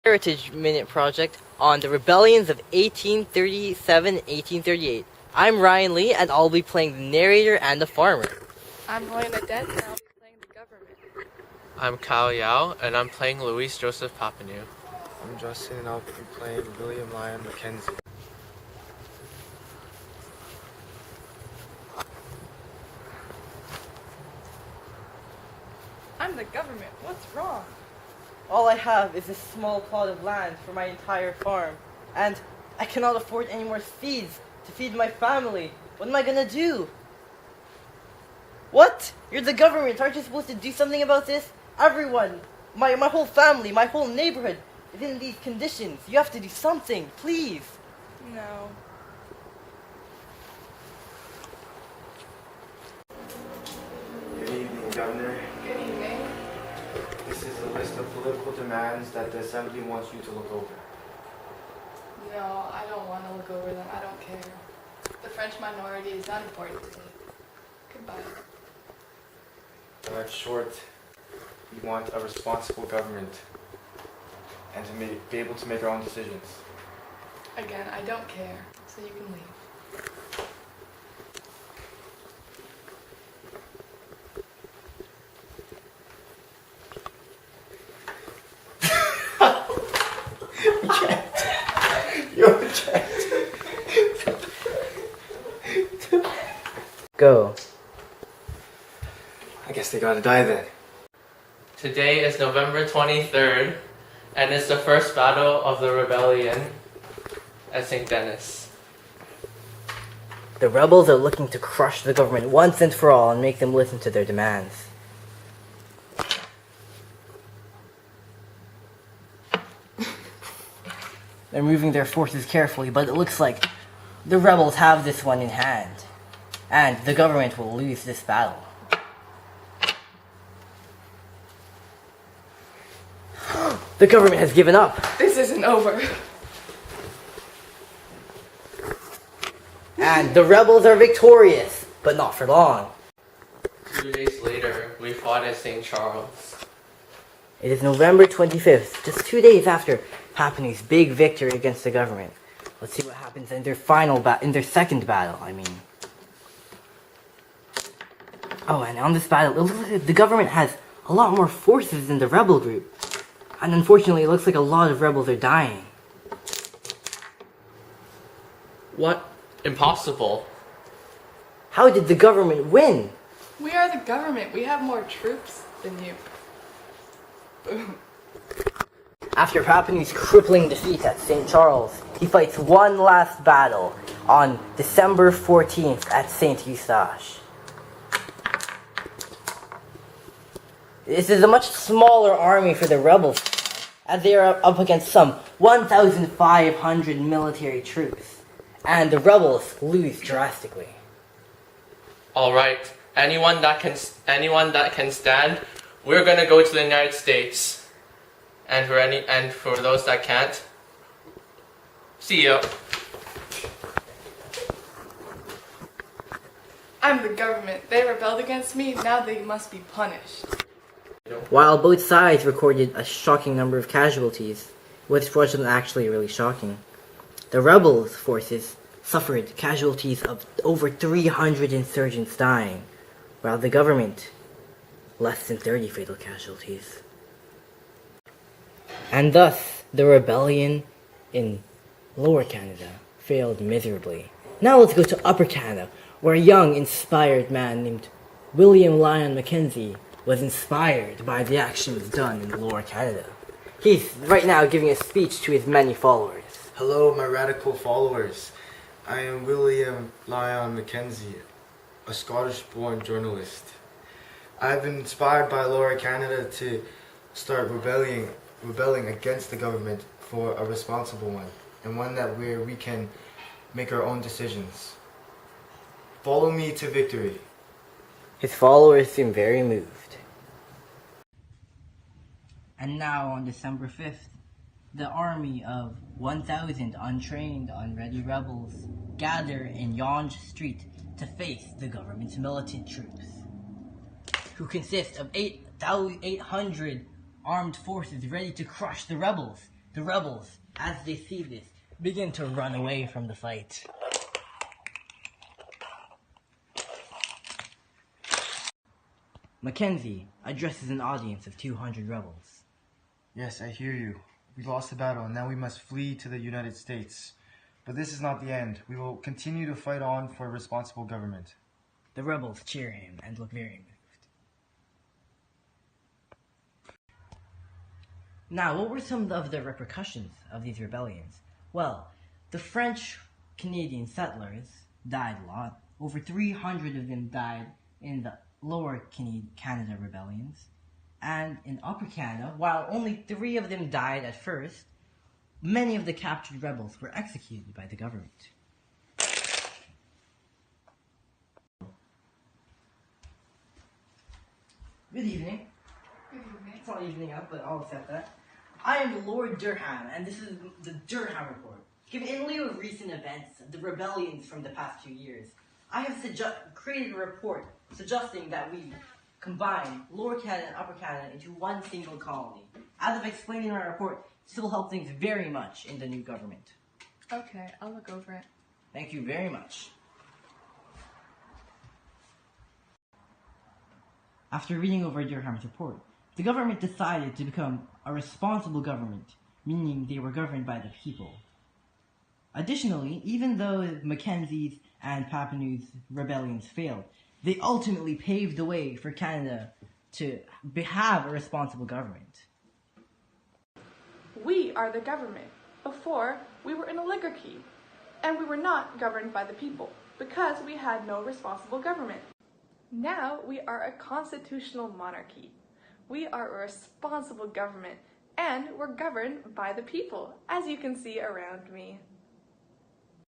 Heritage Minute Project on the rebellions of 1837-1838. I'm Ryan Lee, and I'll be playing the narrator and the farmer. I'm Helena Dent, and I'll be playing the government. I'm Kyle Yao, and I'm playing Luis Joseph Papineau. I'm Justin, and I'll be playing William Lyon Mackenzie. I'm the government. What's wrong? All I have is a small plot of land for my entire farm, and I cannot afford any more seeds to feed my family. What am I gonna do? What? You're the government. Aren't you supposed to do something about this? Everyone, my whole family, my whole neighborhood is in these conditions. You have to do something, please. No. Good evening, Governor. Good evening. This is a list of political demands that the Assembly wants you to look over. No, I don't want to look over them. I don't care. The French minority is not important to me. Goodbye. In short, we want a responsible government and to be able to make our own decisions. Again, I don't care, so you can leave. You object. Go. I guess they gotta die then. Today is November 23rd, and it's the first battle of the rebellion at St. Denis. The rebels are looking to crush the government once and for all and make them listen to their demands. They're moving their forces carefully, but it looks like the rebels have this one in hand, and the government will lose this battle. The government has given up, This isn't over. and the rebels are victorious, but not for long. 2 days later, we fought at St. Charles. It is November 25th, just 2 days after Papineau's big victory against the government. Let's see what happens in their second battle, I mean. Oh, and on this battle, it looks like the government has a lot more forces than the rebel group. And unfortunately, it looks like a lot of rebels are dying. What? Impossible. How did the government win? We are the government. We have more troops than you. Boom. After Papineau's crippling defeat at St. Charles, he fights one last battle on December 14th at St. Eustache. This is a much smaller army for the rebels, as they are up against some 1,500 military troops, and the rebels lose drastically. All right, anyone that can stand, we're gonna go to the United States. And for those that can't, see ya. I'm the government. They rebelled against me. Now they must be punished. While both sides recorded a shocking number of casualties, which wasn't actually really shocking, the rebels' forces suffered casualties of over 300 insurgents dying, while the government, less than 30 fatal casualties. And thus, the rebellion in Lower Canada failed miserably. Now let's go to Upper Canada, where a young, inspired man named William Lyon Mackenzie was inspired by the actions done in Lower Canada. He's right now giving a speech to his many followers. Hello, my radical followers. I am William Lyon Mackenzie, a Scottish-born journalist. I've been inspired by Lower Canada to start rebelling against the government for a responsible one, and one where we can make our own decisions. Follow me to victory. His followers seem very moved. And now on December 5th, the army of 1,000 untrained, unready rebels gather in Yonge Street to face the government's militant troops, who consist of 800 armed forces ready to crush the rebels. The rebels, as they see this, begin to run away from the fight. Mackenzie addresses an audience of 200 rebels. Yes, I hear you. We lost the battle, and now we must flee to the United States. But this is not the end. We will continue to fight on for a responsible government. The rebels cheer him and look very moved. Now, what were some of the repercussions of these rebellions? Well, the French Canadian settlers died a lot. Over 300 of them died in the Lower Canada rebellions. And in Upper Canada, while only 3 of them died at first, many of the captured rebels were executed by the government. Good evening. Good evening. It's not evening up, but I'll accept that. I am Lord Durham, and this is the Durham Report. In lieu of recent events, the rebellions from the past 2 years, I have created a report suggesting that we combine Lower Canada and Upper Canada into one single colony. As I've explained in my report, this will help things very much in the new government. Okay, I'll look over it. Thank you very much. After reading over Durham's report, the government decided to become a responsible government, meaning they were governed by the people. Additionally, even though Mackenzie's and Papineau's rebellions failed, they ultimately paved the way for Canada to have a responsible government. We are the government. Before, we were an oligarchy, and we were not governed by the people because we had no responsible government. Now we are a constitutional monarchy. We are a responsible government, and we're governed by the people, as you can see around me.